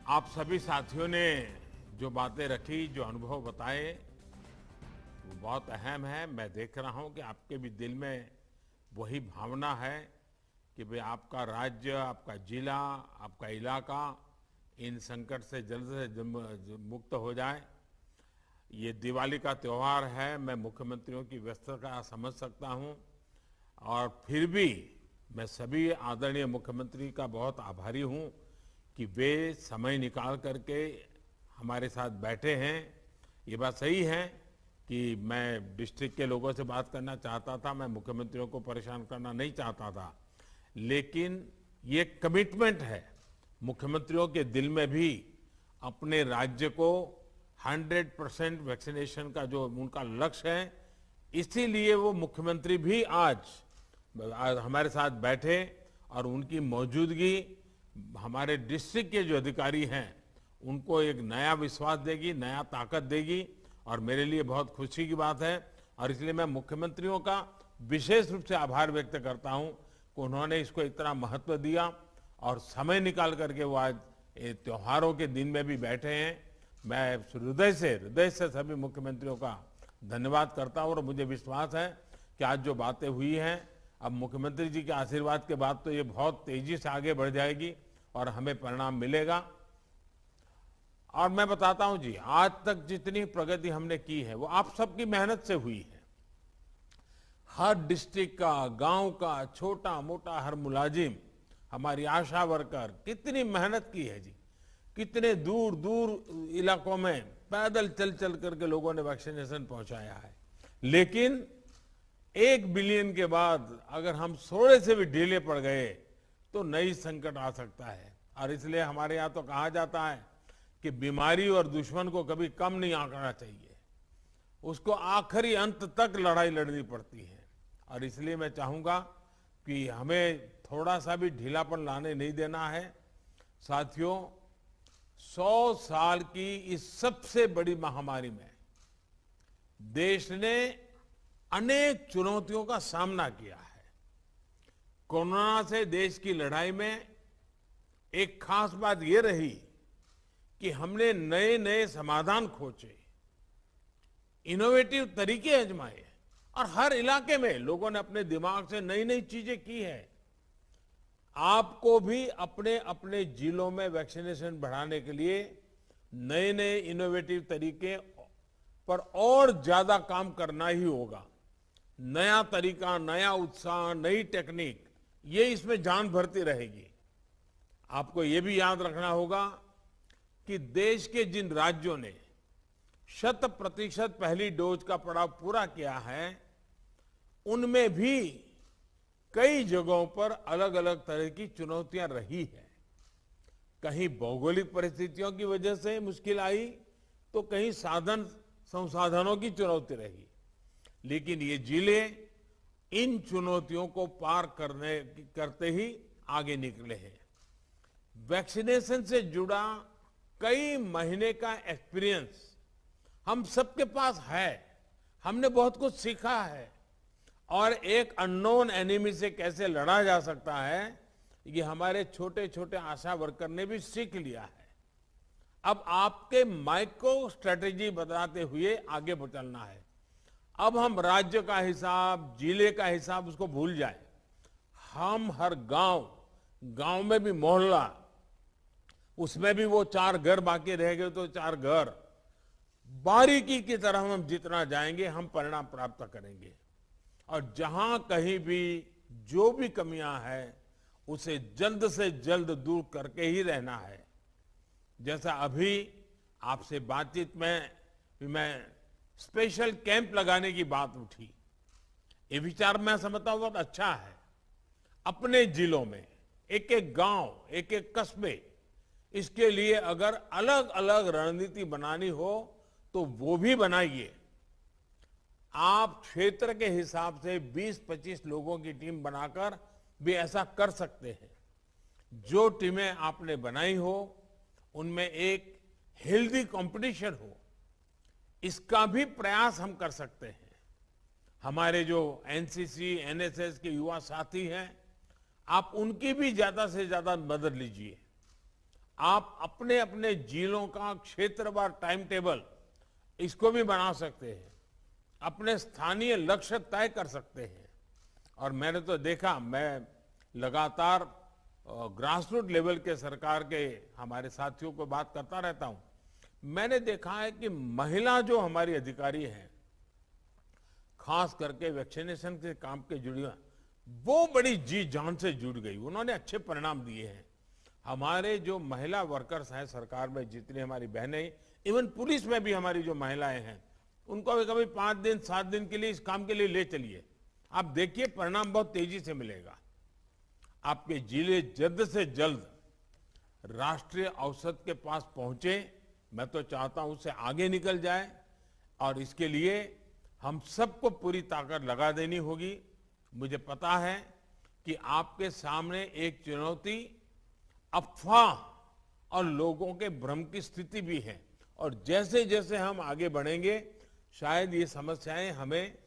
आप सभी साथियों ने जो बातें रखी, जो अनुभव बताए, वो बहुत अहम है। मैं देख रहा हूं कि आपके भी दिल में वही भावना है कि भाई आपका राज्य, आपका जिला, आपका इलाका इन संकट से जल्द से जल्द मुक्त हो जाए। ये दिवाली का त्योहार है, मैं मुख्यमंत्रियों की व्यस्तता समझ सकता हूं, और फिर भी मैं सभी आदरणीय मुख्यमंत्री का बहुत आभारी हूं कि वे समय निकाल करके हमारे साथ बैठे हैं। ये बात सही है कि मैं डिस्ट्रिक्ट के लोगों से बात करना चाहता था, मैं मुख्यमंत्रियों को परेशान करना नहीं चाहता था, लेकिन ये कमिटमेंट है मुख्यमंत्रियों के दिल में भी अपने राज्य को 100% वैक्सीनेशन का जो उनका लक्ष्य है, इसीलिए वो मुख्यमंत्री भी आज हमारे साथ बैठे और उनकी मौजूदगी हमारे डिस्ट्रिक्ट के जो अधिकारी हैं उनको एक नया विश्वास देगी, नया ताकत देगी, और मेरे लिए बहुत खुशी की बात है। और इसलिए मैं मुख्यमंत्रियों का विशेष रूप से आभार व्यक्त करता हूं कि उन्होंने इसको इतना महत्व दिया और समय निकाल करके वो आज त्योहारों के दिन में भी बैठे हैं। मैं हृदय से सभी मुख्यमंत्रियों का धन्यवाद करता हूं, और मुझे विश्वास है कि आज जो बातें हुई हैं, अब मुख्यमंत्री जी के आशीर्वाद के बाद तो ये बहुत तेजी से आगे बढ़ जाएगी और हमें परिणाम मिलेगा। और मैं बताता हूं जी, आज तक जितनी प्रगति हमने की है वो आप सबकी मेहनत से हुई है। हर डिस्ट्रिक्ट का, गांव का, छोटा मोटा हर मुलाजिम, हमारी आशा वर्कर कितनी मेहनत की है जी। कितने दूर दूर इलाकों में पैदल चल चल करके लोगों ने वैक्सीनेशन पहुंचाया है। लेकिन 1 बिलियन के बाद अगर हम थोड़े से भी ढीले पड़ गए तो नई संकट आ सकता है। और इसलिए हमारे यहाँ तो कहा जाता है कि बीमारी और दुश्मन को कभी कम नहीं आंकना चाहिए, उसको आखिरी अंत तक लड़ाई लड़नी पड़ती है। और इसलिए मैं चाहूंगा कि हमें थोड़ा सा भी ढीलापन लाने नहीं देना है। साथियों, 100 साल की इस सबसे बड़ी महामारी में देश ने अनेक चुनौतियों का सामना किया है। कोरोना से देश की लड़ाई में एक खास बात यह रही कि हमने नए नए समाधान खोजे, इनोवेटिव तरीके आजमाए, और हर इलाके में लोगों ने अपने दिमाग से नई नई चीजें की है। आपको भी अपने अपने जिलों में वैक्सीनेशन बढ़ाने के लिए नए नए इनोवेटिव तरीके पर और ज्यादा काम करना ही होगा। नया तरीका, नया उत्साह, नई टेक्निक, ये इसमें जान भरती रहेगी। आपको ये भी याद रखना होगा कि देश के जिन राज्यों ने 100% पहली डोज का पड़ाव पूरा किया है, उनमें भी कई जगहों पर अलग अलग तरह की चुनौतियां रही है। कहीं भौगोलिक परिस्थितियों की वजह से मुश्किल आई, तो कहीं संसाधनों की चुनौती रही। लेकिन ये जिले इन चुनौतियों को पार करते ही आगे निकले हैं। वैक्सीनेशन से जुड़ा कई महीने का एक्सपीरियंस हम सबके पास है। हमने बहुत कुछ सीखा है, और एक अननोन एनिमी से कैसे लड़ा जा सकता है, ये हमारे छोटे छोटे आशा वर्कर ने भी सीख लिया है। अब आपके माइक्रो स्ट्रेटेजी बताते हुए आगे चलना है। अब हम राज्य का हिसाब, जिले का हिसाब उसको भूल जाए। हम हर गांव में भी मोहल्ला, उसमें भी वो 4 घर बाकी रह गए तो 4 घर, बारीकी की तरह हम जितना जाएंगे हम परिणाम प्राप्त करेंगे। और जहां कहीं भी जो भी कमियां हैं उसे जल्द से जल्द दूर करके ही रहना है। जैसा अभी आपसे बातचीत में मैं स्पेशल कैंप लगाने की बात उठी, ये विचार मैं समझता हूं बहुत अच्छा है। अपने जिलों में एक एक गांव, एक एक कस्बे, इसके लिए अगर अलग अलग रणनीति बनानी हो तो वो भी बनाइए। आप क्षेत्र के हिसाब से 20-25 लोगों की टीम बनाकर भी ऐसा कर सकते हैं। जो टीमें आपने बनाई हो उनमें एक हेल्दी कंपटीशन हो, इसका भी प्रयास हम कर सकते हैं। हमारे जो एनसीसी, एनएसएस के युवा साथी हैं, आप उनकी भी ज्यादा से ज्यादा मदद लीजिए। आप अपने अपने जिलों का क्षेत्रवार टाइम टेबल इसको भी बना सकते हैं, अपने स्थानीय लक्ष्य तय कर सकते हैं। और मैंने तो देखा, मैं लगातार ग्रास रूट लेवल के सरकार के हमारे साथियों को बात करता रहता हूं। मैंने देखा है कि महिला जो हमारी अधिकारी हैं, खास करके वैक्सीनेशन के काम के जुड़ी हुई, वो बड़ी जी जान से जुड़ गई, उन्होंने अच्छे परिणाम दिए हैं। हमारे जो महिला वर्कर्स हैं सरकार में, जितनी हमारी बहनें, इवन पुलिस में भी हमारी जो महिलाएं हैं, उनको भी कभी 5 दिन 7 दिन के लिए इस काम के लिए ले चलिए, आप देखिए परिणाम बहुत तेजी से मिलेगा। आपके जिले जल्द से जल्द राष्ट्रीय औसत के पास पहुंचे, मैं तो चाहता हूं उससे आगे निकल जाए, और इसके लिए हम सबको पूरी ताकत लगा देनी होगी। मुझे पता है कि आपके सामने एक चुनौती अफवाह और लोगों के भ्रम की स्थिति भी है, और जैसे जैसे हम आगे बढ़ेंगे शायद ये समस्याएं हमें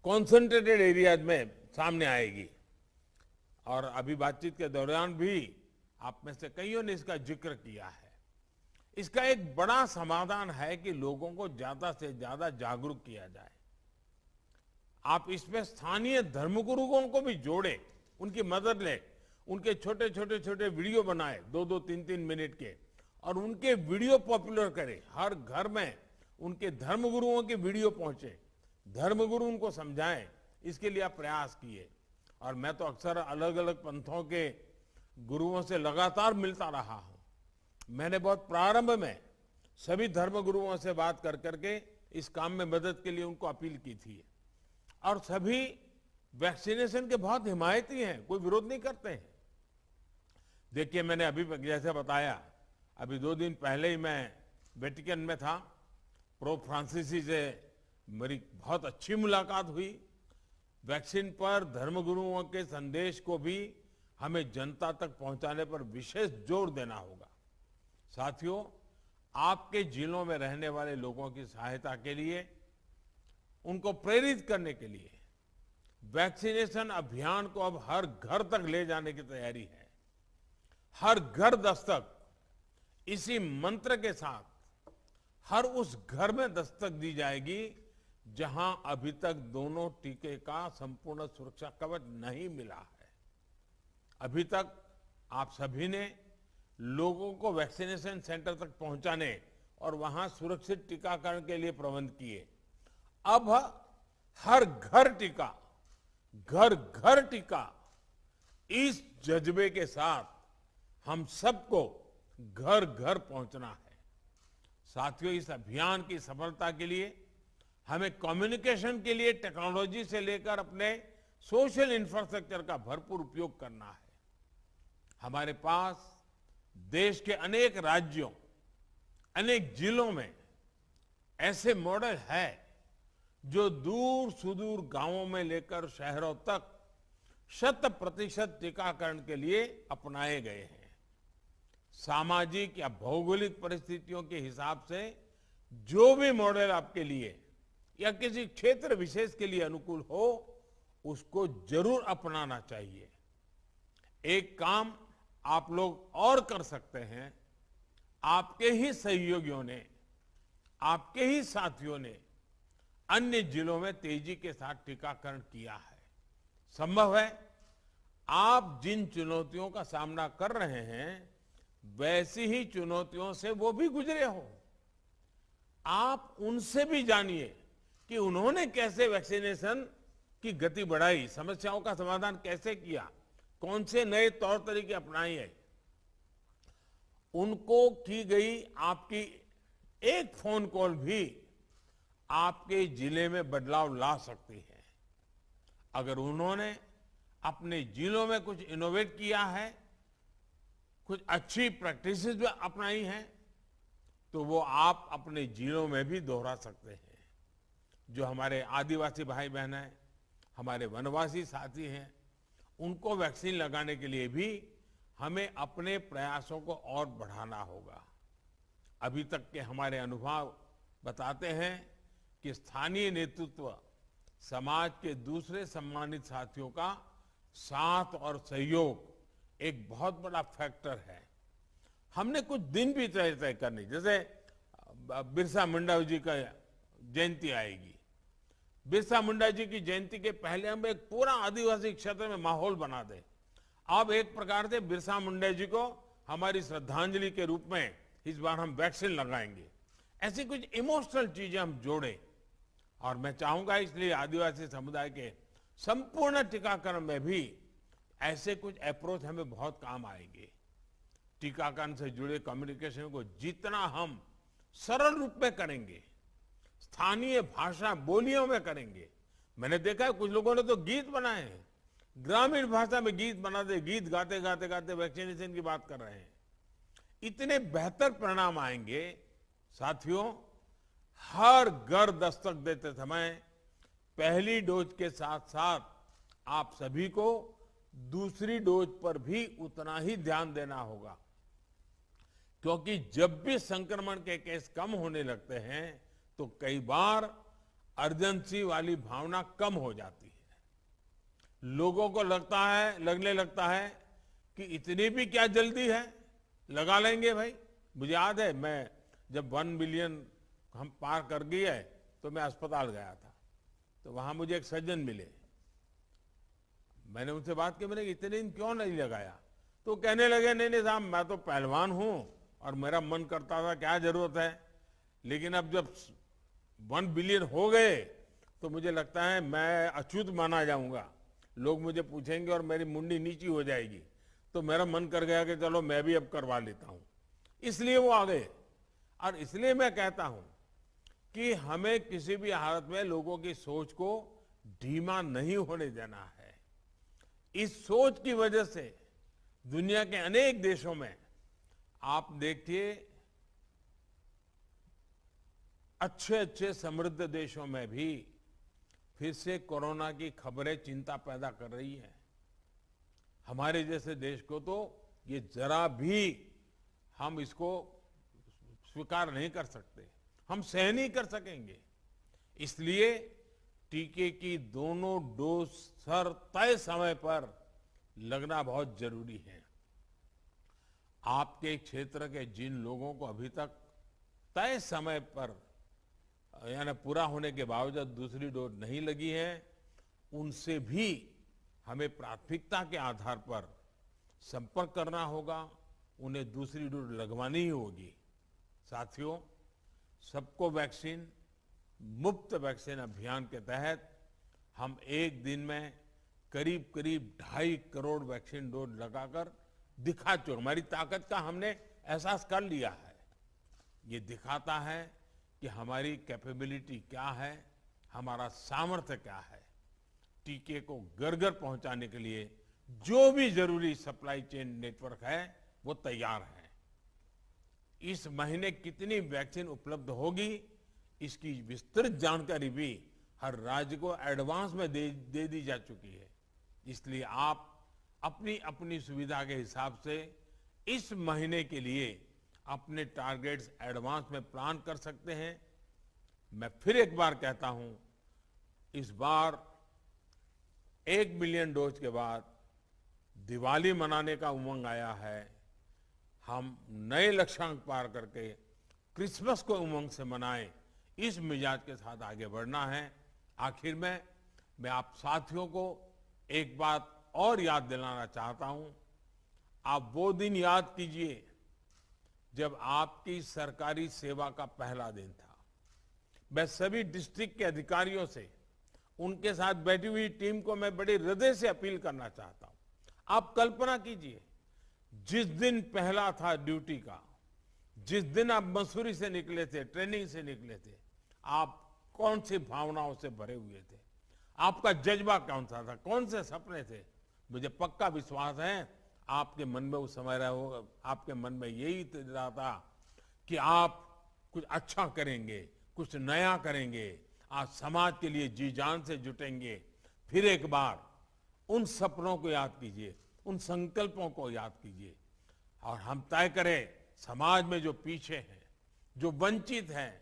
कॉन्सेंट्रेटेड एरियाज में सामने आएगी। और अभी बातचीत के दौरान भी आप में से कईयों ने इसका जिक्र किया है। इसका एक बड़ा समाधान है कि लोगों को ज्यादा से ज्यादा जागरूक किया जाए। आप इसमें स्थानीय धर्मगुरुओं को भी जोड़े, उनकी मदद ले, उनके छोटे छोटे वीडियो बनाए 2-2, 3-3 मिनट के, और उनके वीडियो पॉपुलर करें। हर घर में उनके धर्मगुरुओं के वीडियो पहुंचे, धर्मगुरु उनको समझाएं, इसके लिए आप प्रयास किए। और मैं तो अक्सर अलग अलग पंथों के गुरुओं से लगातार मिलता रहा हूं। मैंने बहुत प्रारंभ में सभी धर्मगुरुओं से बात कर करके इस काम में मदद के लिए उनको अपील की थी, और सभी वैक्सीनेशन के बहुत हिमायती हैं, कोई विरोध नहीं करते हैं। देखिए, मैंने अभी जैसे बताया, अभी 2 दिन पहले ही मैं वेटिकन में था, पोप फ्रांसिसी से मेरी बहुत अच्छी मुलाकात हुई। वैक्सीन पर धर्मगुरुओं के संदेश को भी हमें जनता तक पहुंचाने पर विशेष जोर देना होगा। साथियों, आपके जिलों में रहने वाले लोगों की सहायता के लिए, उनको प्रेरित करने के लिए वैक्सीनेशन अभियान को अब हर घर तक ले जाने की तैयारी है। हर घर दस्तक, इसी मंत्र के साथ हर उस घर में दस्तक दी जाएगी जहां अभी तक दोनों टीके का संपूर्ण सुरक्षा कवच नहीं मिला है। अभी तक आप सभी ने लोगों को वैक्सीनेशन सेंटर तक पहुंचाने और वहां सुरक्षित टीकाकरण के लिए प्रबंध किए। अब हर घर टीका, घर घर टीका, इस जज्बे के साथ हम सबको घर घर पहुंचना है। साथियों, इस अभियान की सफलता के लिए हमें कम्युनिकेशन के लिए टेक्नोलॉजी से लेकर अपने सोशल इंफ्रास्ट्रक्चर का भरपूर उपयोग करना है। हमारे पास देश के अनेक राज्यों, अनेक जिलों में ऐसे मॉडल है जो दूर सुदूर गांवों में लेकर शहरों तक 100% टीकाकरण के लिए अपनाए गए हैं। सामाजिक या भौगोलिक परिस्थितियों के हिसाब से जो भी मॉडल आपके लिए या किसी क्षेत्र विशेष के लिए अनुकूल हो, उसको जरूर अपनाना चाहिए। एक काम आप लोग और कर सकते हैं। आपके ही सहयोगियों ने, आपके ही साथियों ने अन्य जिलों में तेजी के साथ टीकाकरण किया है। संभव है आप जिन चुनौतियों का सामना कर रहे हैं, वैसी ही चुनौतियों से वो भी गुजरे हो। आप उनसे भी जानिए कि उन्होंने कैसे वैक्सीनेशन की गति बढ़ाई, समस्याओं का समाधान कैसे किया, कौन से नए तौर तरीके अपनाए हैं। उनको की गई आपकी एक फोन कॉल भी आपके जिले में बदलाव ला सकती है। अगर उन्होंने अपने जिलों में कुछ इनोवेट किया है, कुछ अच्छी प्रैक्टिसेस भी अपनाई हैं, तो वो आप अपने जिलों में भी दोहरा सकते हैं। जो हमारे आदिवासी भाई बहन हैं, हमारे वनवासी साथी हैं, उनको वैक्सीन लगाने के लिए भी हमें अपने प्रयासों को और बढ़ाना होगा। अभी तक के हमारे अनुभव बताते हैं कि स्थानीय नेतृत्व समाज के दूसरे सम्मानित साथियों का साथ और सहयोग एक बहुत बड़ा फैक्टर है। हमने कुछ दिन भी तय करने, जैसे बिरसा मुंडा जी का जयंती आएगी। बिरसा मुंडा जी की जयंती के पहले हम एक पूरा आदिवासी क्षेत्र में माहौल बना दें। अब एक प्रकार से बिरसा मुंडा जी को हमारी श्रद्धांजलि के रूप में इस बार हम वैक्सीन लगाएंगे। ऐसी कुछ इमोशनल चीजें हम जोड़ें। और मैं चाहूंगा इसलिए आदिवासी समुदाय के संपूर्ण टीकाकरण में भी ऐसे कुछ अप्रोच हमें बहुत काम आएंगे। टीकाकरण से जुड़े कम्युनिकेशन को जितना हम सरल रूप में करेंगे, स्थानीय भाषा बोलियों में करेंगे। मैंने देखा है कुछ लोगों ने तो गीत बनाए हैं, ग्रामीण भाषा में गीत बनाते, गीत गाते गाते गाते वैक्सीनेशन की बात कर रहे हैं। इतने बेहतर परिणाम आएंगे। साथियों, हर घर दस्तक देते समय पहली डोज के साथ साथ आप सभी को दूसरी डोज पर भी उतना ही ध्यान देना होगा, क्योंकि जब भी संक्रमण के केस कम होने लगते हैं तो कई बार अर्जेंसी वाली भावना कम हो जाती है। लोगों को लगने लगता है कि इतनी भी क्या जल्दी है, लगा लेंगे भाई। मुझे याद है, मैं जब 1 बिलियन हम पार कर गए तो मैं अस्पताल गया था, तो वहां मुझे एक सज्जन मिले। मैंने उनसे बात की, मैंने इतने दिन क्यों नहीं लगाया? तो कहने लगे, नहीं साहब, मैं तो पहलवान हूं और मेरा मन करता था, क्या जरूरत है, लेकिन अब जब 1 बिलियन हो गए तो मुझे लगता है मैं अछूत माना जाऊंगा, लोग मुझे पूछेंगे और मेरी मुंडी नीची हो जाएगी, तो मेरा मन कर गया कि चलो मैं भी अब करवा लेता हूं। इसलिए वो आ गए। और इसलिए मैं कहता हूं कि हमें किसी भी हालत में लोगों की सोच को धीमा नहीं होने देना है। इस सोच की वजह से दुनिया के अनेक देशों में आप देखिए, अच्छे अच्छे समृद्ध देशों में भी फिर से कोरोना की खबरें चिंता पैदा कर रही है। हमारे जैसे देश को तो ये जरा भी हम इसको स्वीकार नहीं कर सकते, हम सह नहीं कर सकेंगे। इसलिए टीके की दोनों डोज तय समय पर लगना बहुत जरूरी है। आपके क्षेत्र के जिन लोगों को अभी तक तय समय पर यानी पूरा होने के बावजूद दूसरी डोज नहीं लगी है, उनसे भी हमें प्राथमिकता के आधार पर संपर्क करना होगा, उन्हें दूसरी डोज लगवानी ही होगी। साथियों, सबको वैक्सीन, मुफ्त वैक्सीन अभियान के तहत हम एक दिन में करीब करीब 2.5 करोड़ वैक्सीन डोज लगाकर दिखा चुके, हमारी ताकत का हमने एहसास कर लिया है। ये दिखाता है कि हमारी कैपेबिलिटी क्या है, हमारा सामर्थ्य क्या है। टीके को घर घर पहुंचाने के लिए जो भी जरूरी सप्लाई चेन नेटवर्क है वो तैयार है। इस महीने कितनी वैक्सीन उपलब्ध होगी, इसकी विस्तृत जानकारी भी हर राज्य को एडवांस में दे दी जा चुकी है। इसलिए आप अपनी अपनी सुविधा के हिसाब से इस महीने के लिए अपने टारगेट्स एडवांस में प्लान कर सकते हैं। मैं फिर एक बार कहता हूं, इस बार 1 बिलियन डोज के बाद दिवाली मनाने का उमंग आया है। हम नए लक्ष्यांक पार करके क्रिसमस को उमंग से मनाएं, इस मिजाज के साथ आगे बढ़ना है। आखिर में मैं आप साथियों को एक बात और याद दिलाना चाहता हूं। आप वो दिन याद कीजिए जब आपकी सरकारी सेवा का पहला दिन था। मैं सभी डिस्ट्रिक्ट के अधिकारियों से, उनके साथ बैठी हुई टीम को मैं बड़े हृदय से अपील करना चाहता हूं। आप कल्पना कीजिए, जिस दिन पहला था ड्यूटी का, जिस दिन आप मसूरी से निकले थे, ट्रेनिंग से निकले थे, आप कौन सी भावनाओं से भरे हुए थे, आपका जज्बा कौन सा था, कौन से सपने थे। मुझे पक्का विश्वास है आपके मन में उस समय आपके मन में यही रहा था कि आप कुछ अच्छा करेंगे, कुछ नया करेंगे, आज समाज के लिए जी जान से जुटेंगे। फिर एक बार उन सपनों को याद कीजिए, उन संकल्पों को याद कीजिए और हम तय करें समाज में जो पीछे हैं, जो वंचित हैं,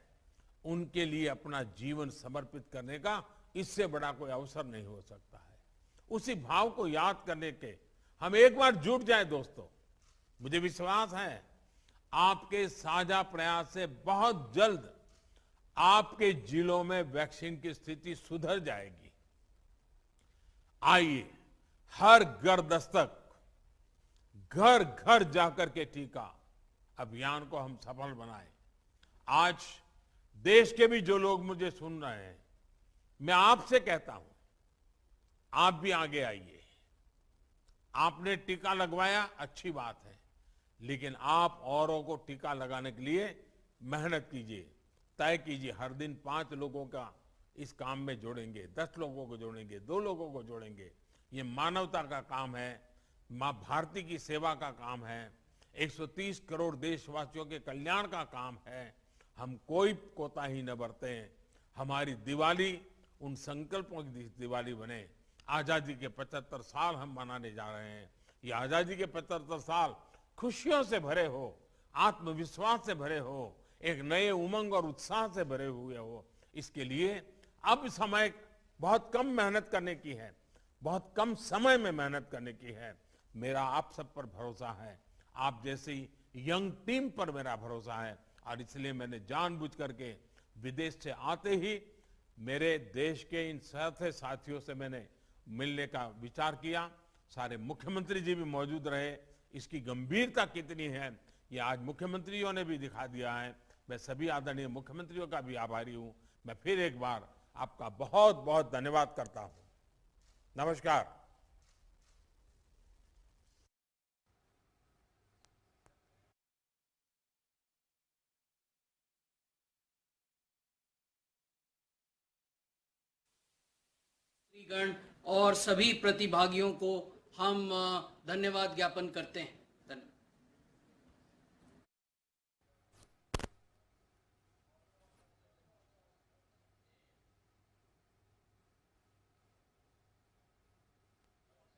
उनके लिए अपना जीवन समर्पित करने का इससे बड़ा कोई अवसर नहीं हो सकता है। उसी भाव को याद करने के हम एक बार जुट जाए दोस्तों। मुझे विश्वास है आपके साझा प्रयास से बहुत जल्द आपके जिलों में वैक्सीन की स्थिति सुधर जाएगी। आइए, हर घर दस्तक, घर घर जाकर के टीका अभियान को हम सफल बनाएं। आज देश के भी जो लोग मुझे सुन रहे हैं, मैं आपसे कहता हूं, आप भी आगे आइए। आपने टीका लगवाया, अच्छी बात है, लेकिन आप औरों को टीका लगाने के लिए मेहनत कीजिए, तय कीजिए। हर दिन 5 लोगों का इस काम में जोड़ेंगे, 10 लोगों को जोड़ेंगे, 2 लोगों को जोड़ेंगे। ये मानवता का काम है, मां भारती की सेवा का काम है, 130 करोड़ देशवासियों के कल्याण का काम है। हम कोई कोताही न बरतें। हमारी दिवाली उन संकल्पों की दिवाली बने। आजादी के 75 साल हम मनाने जा रहे हैं। ये आजादी के 75 साल खुशियों से भरे हो, आत्मविश्वास से भरे हो, एक नए उमंग और उत्साह से भरे हुए हो। इसके लिए अब समय बहुत कम मेहनत करने की है, बहुत कम समय में मेहनत करने की है। मेरा आप सब पर भरोसा है, आप जैसी यंग टीम पर मेरा भरोसा है, और इसलिए मैंने जानबूझ करके विदेश से आते ही मेरे देश के इन साथियों से मैंने मिलने का विचार किया। सारे मुख्यमंत्री जी भी मौजूद रहे। इसकी गंभीरता कितनी है ये आज मुख्यमंत्रियों ने भी दिखा दिया है। मैं सभी आदरणीय मुख्यमंत्रियों का भी आभारी हूं। मैं फिर एक बार आपका बहुत बहुत धन्यवाद करता हूं। नमस्कार। गण और सभी प्रतिभागियों को हम धन्यवाद ज्ञापन करते हैं।